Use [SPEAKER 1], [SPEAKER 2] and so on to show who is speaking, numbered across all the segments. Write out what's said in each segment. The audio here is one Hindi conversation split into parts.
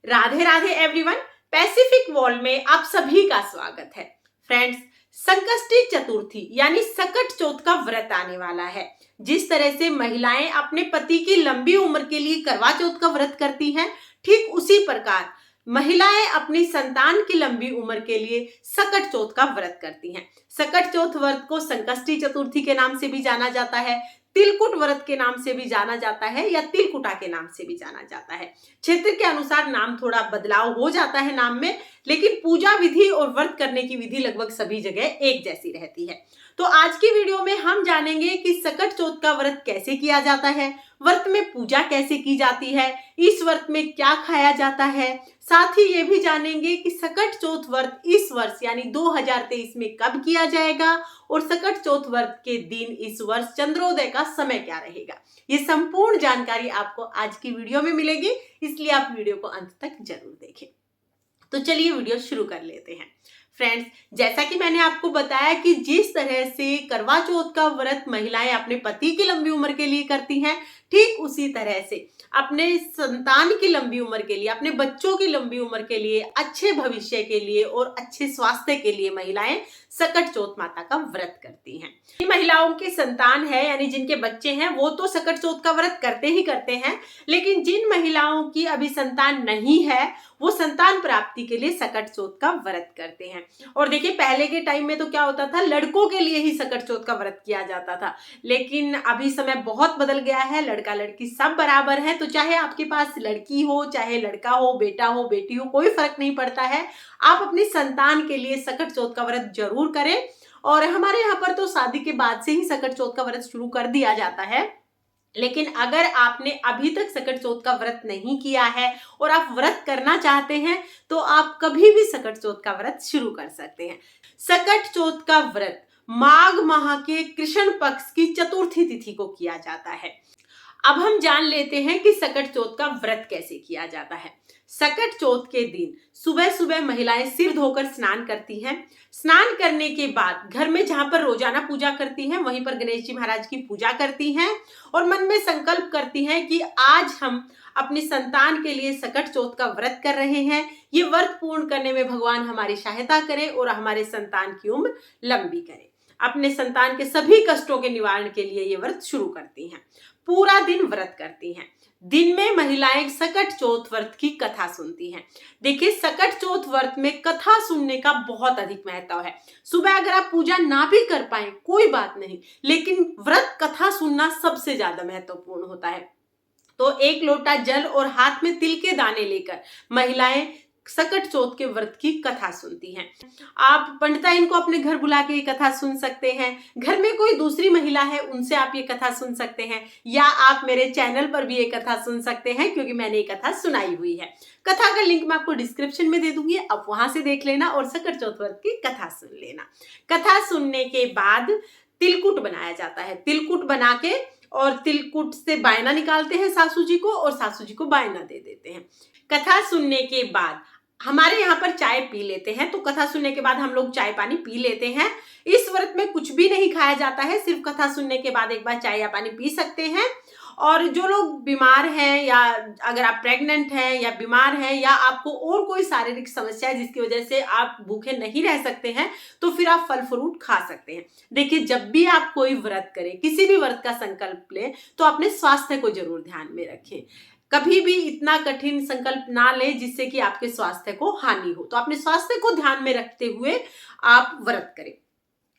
[SPEAKER 1] Radhe Radhe everyone. Pacific wall में आप सभी का स्वागत है। फ्रेंड्स, संकष्टी चतुर्थी यानी सकट चौथ का व्रत आने वाला है। जिस तरह से महिलाएं अपने पति की लंबी उम्र के लिए करवा चौथ का व्रत करती हैं, ठीक उसी प्रकार महिलाएं अपनी संतान की लंबी उम्र के लिए सकट चौथ का व्रत करती हैं। सकट चौथ व्रत को संकष्टी चतुर्थी के नाम से भी जाना जाता है, तिलकुट व्रत के नाम से भी जाना जाता है या तिलकुटा के नाम से भी जाना जाता है। क्षेत्र के अनुसार नाम थोड़ा बदलाव हो जाता है नाम में, लेकिन पूजा विधि और व्रत करने की विधि लगभग सभी जगह एक जैसी रहती है। तो आज की वीडियो में हम जानेंगे कि सकट चौथ का व्रत कैसे किया जाता है, व्रत में पूजा कैसे की जाती है, इस व्रत में क्या खाया जाता है। साथ ही ये भी जानेंगे कि सकट चौथ व्रत इस वर्ष यानी 2023 में कब किया जाएगा और सकट चौथ व्रत के दिन इस वर्ष चंद्रोदय का समय क्या रहेगा। ये संपूर्ण जानकारी आपको आज की वीडियो में मिलेगी, इसलिए आप वीडियो को अंत तक जरूर देखें। तो चलिए वीडियो शुरू कर लेते हैं। फ्रेंड्स, जैसा कि मैंने आपको बताया कि जिस तरह से करवा चौथ का व्रत महिलाएं अपने पति की लंबी उम्र के लिए करती हैं, ठीक उसी तरह से अपने संतान की लंबी उम्र के लिए, अपने बच्चों की लंबी उम्र के लिए, अच्छे भविष्य के लिए और अच्छे स्वास्थ्य के लिए महिलाएं सकट चौथ माता का व्रत करती हैं। जिन महिलाओं के संतान है यानी जिनके बच्चे हैं वो तो सकट चौथ का व्रत करते ही करते हैं, लेकिन जिन महिलाओं की अभी संतान नहीं है वो संतान प्राप्ति के लिए सकट चौथ का व्रत करते हैं। और देखिए, पहले के टाइम में तो क्या होता था, लड़कों के लिए ही सकट चौथ का व्रत किया जाता था, लेकिन अभी समय बहुत बदल गया है, लड़का लड़की सब बराबर है। तो चाहे आपके पास लड़की हो, चाहे लड़का हो, बेटा हो, बेटी हो, कोई फर्क नहीं पड़ता है। आप अपनी संतान के लिए सकट चौथ का व्रत जरूर करें। और हमारे यहाँ पर तो शादी के बाद से ही सकट चौथ का व्रत शुरू कर दिया जाता है, लेकिन अगर आपने अभी तक सकट चौथ का व्रत नहीं किया है और आप व्रत करना चाहते हैं तो आप कभी भी सकट चौथ का व्रत शुरू कर सकते हैं। सकट चौथ का व्रत माघ माह के कृष्ण पक्ष की चतुर्थी तिथि को किया जाता है। अब हम जान लेते हैं कि सकट चौथ का व्रत कैसे किया जाता है। सकट चौथ के दिन सुबह सुबह महिलाएं सिर धोकर स्नान करती हैं। स्नान करने के बाद घर में जहां पर रोजाना पूजा करती हैं वहीं पर गणेश जी महाराज की पूजा करती हैं और मन में संकल्प करती हैं कि आज हम अपनी संतान के लिए सकट चौथ का व्रत कर रहे हैं। ये व्रत पूर्ण करने में भगवान हमारी सहायता करे और हमारे संतान की उम्र लंबी करे। अपने संतान के सभी कष्टों के निवारण के लिए ये व्रत शुरू करती हैं। पूरा दिन व्रत करती हैं। दिन में महिलाएं सकट चौथ व्रत की कथा सुनती हैं। देखिए, सकट चौथ व्रत में कथा सुनने का बहुत अधिक महत्व है। सुबह अगर आप पूजा ना भी कर पाए कोई बात नहीं, लेकिन व्रत कथा सुनना सबसे ज्यादा महत्वपूर्ण होता है। तो एक लोटा जल और हाथ में तिल के दाने लेकर महिलाएं सकट चौथ के व्रत की कथा सुनती हैं। आप पंडिताइन को अपने घर बुला के ये कथा सुन सकते हैं, घर में कोई दूसरी महिला है उनसे आप ये कथा सुन सकते हैं, या आप मेरे चैनल पर भी ये कथा सुन सकते हैं क्योंकि मैंने ये कथा सुनाई हुई है। कथा का लिंक मैं आपको डिस्क्रिप्शन में दे दूंगी, आप वहां से देख लेना और सकट चौथ व्रत की कथा सुन लेना। कथा सुनने के बाद तिलकुट बनाया जाता है। तिलकुट बना के और तिलकुट से बायना निकालते हैं सासू जी को और सासू जी को बायना दे देते हैं। कथा सुनने के बाद हमारे यहाँ पर चाय पी लेते हैं, तो कथा सुनने के बाद हम लोग चाय पानी पी लेते हैं। इस व्रत में कुछ भी नहीं खाया जाता है, सिर्फ कथा सुनने के बाद एक बार चाय या पानी पी सकते हैं। और जो लोग बीमार हैं या अगर आप प्रेग्नेंट हैं या बीमार हैं या आपको और कोई शारीरिक समस्या है जिसकी वजह से आप भूखे नहीं रह सकते हैं, तो फिर आप फल फ्रूट खा सकते हैं। देखिए, जब भी आप कोई व्रत करें, किसी भी व्रत का संकल्प लें, तो अपने स्वास्थ्य को जरूर ध्यान में रखें। कभी भी इतना कठिन संकल्प ना लें जिससे कि आपके स्वास्थ्य को हानि हो। तो अपने स्वास्थ्य को ध्यान में रखते हुए आप व्रत करें।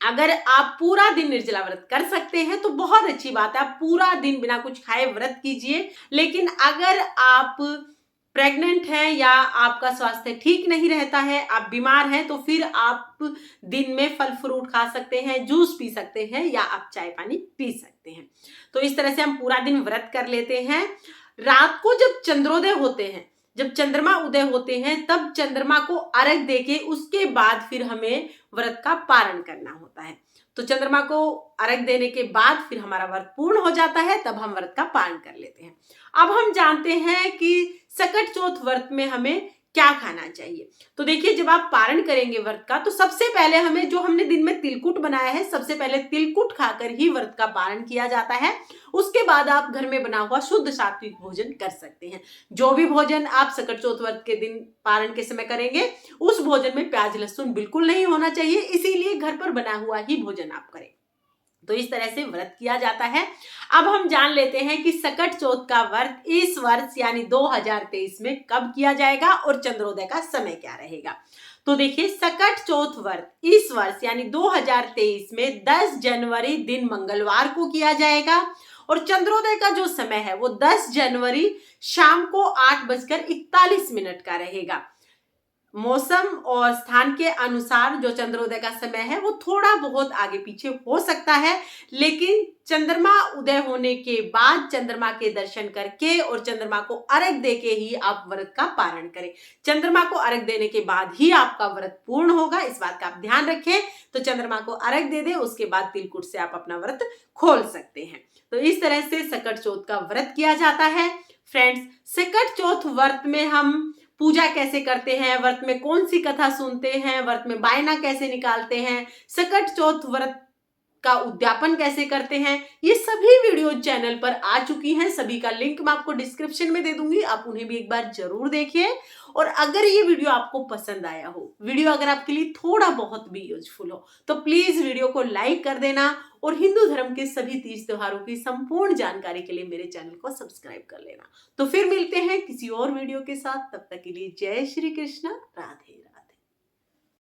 [SPEAKER 1] अगर आप पूरा दिन निर्जला व्रत कर सकते हैं तो बहुत अच्छी बात है, आप पूरा दिन बिना कुछ खाए व्रत कीजिए। लेकिन अगर आप प्रेग्नेंट हैं या आपका स्वास्थ्य ठीक नहीं रहता है, आप बीमार हैं, तो फिर आप दिन में फल फ्रूट खा सकते हैं, जूस पी सकते हैं या आप चाय पानी पी सकते हैं। तो इस तरह से हम पूरा दिन व्रत कर लेते हैं। रात को जब चंद्रोदय होते हैं, जब चंद्रमा उदय होते हैं, तब चंद्रमा को अर्घ देके उसके बाद फिर हमें व्रत का पारण करना होता है। तो चंद्रमा को अर्घ देने के बाद फिर हमारा व्रत पूर्ण हो जाता है, तब हम व्रत का पारण कर लेते हैं। अब हम जानते हैं कि सकट चौथ व्रत में हमें क्या खाना चाहिए। तो देखिए, जब आप पारण करेंगे व्रत का, तो सबसे पहले हमें, जो हमने दिन में तिलकुट बनाया है, सबसे पहले तिलकुट खाकर ही व्रत का पारण किया जाता है। उसके बाद आप घर में बना हुआ शुद्ध सात्विक भोजन कर सकते हैं। जो भी भोजन आप सकट चौथ व्रत के दिन पारण के समय करेंगे, उस भोजन में प्याज लहसुन बिल्कुल नहीं होना चाहिए, इसीलिए घर पर बना हुआ ही भोजन आप करें। तो इस तरह से व्रत किया जाता है। अब हम जान लेते हैं कि सकट चौथ का व्रत इस वर्ष यानी 2023 में कब किया जाएगा और चंद्रोदय का समय क्या रहेगा। तो देखिए, सकट चौथ व्रत इस वर्ष यानी 2023 में 10 जनवरी दिन मंगलवार को किया जाएगा और चंद्रोदय का जो समय है वो 10 जनवरी शाम को 8:41 का रहेगा। मौसम और स्थान के अनुसार जो चंद्रोदय का समय है वो थोड़ा बहुत आगे पीछे हो सकता है, लेकिन चंद्रमा उदय होने के बाद चंद्रमा के दर्शन करके और चंद्रमा को अर्घ्य देके ही आप व्रत का पारण करें। चंद्रमा को अर्घ्य देने के बाद ही आपका व्रत पूर्ण होगा, इस बात का आप ध्यान रखें। तो चंद्रमा को अर्घ्य दे दें, उसके बाद तिलकुट से आप अपना व्रत खोल सकते हैं। तो इस तरह से सकट चौथ का व्रत किया जाता है। फ्रेंड्स, सकट चौथ व्रत में हम पूजा कैसे करते हैं, व्रत में कौन सी कथा सुनते हैं, व्रत में बायना कैसे निकालते हैं, सकट चौथ व्रत का उद्यापन कैसे करते हैं, ये सभी वीडियो चैनल पर आ चुकी हैं। सभी का लिंक मैं आपको डिस्क्रिप्शन में दे दूंगी, आप उन्हें भी एक बार जरूर देखिए। और अगर ये वीडियो आपको पसंद आया हो, वीडियो अगर आपके लिए थोड़ा बहुत भी यूजफुल हो, तो प्लीज वीडियो को लाइक कर देना और हिंदू धर्म के सभी तीज त्योहारों की संपूर्ण जानकारी के लिए मेरे चैनल को सब्सक्राइब कर लेना। तो फिर मिलते हैं किसी और वीडियो के साथ, तब तक के लिए जय श्री कृष्ण, राधे राधे।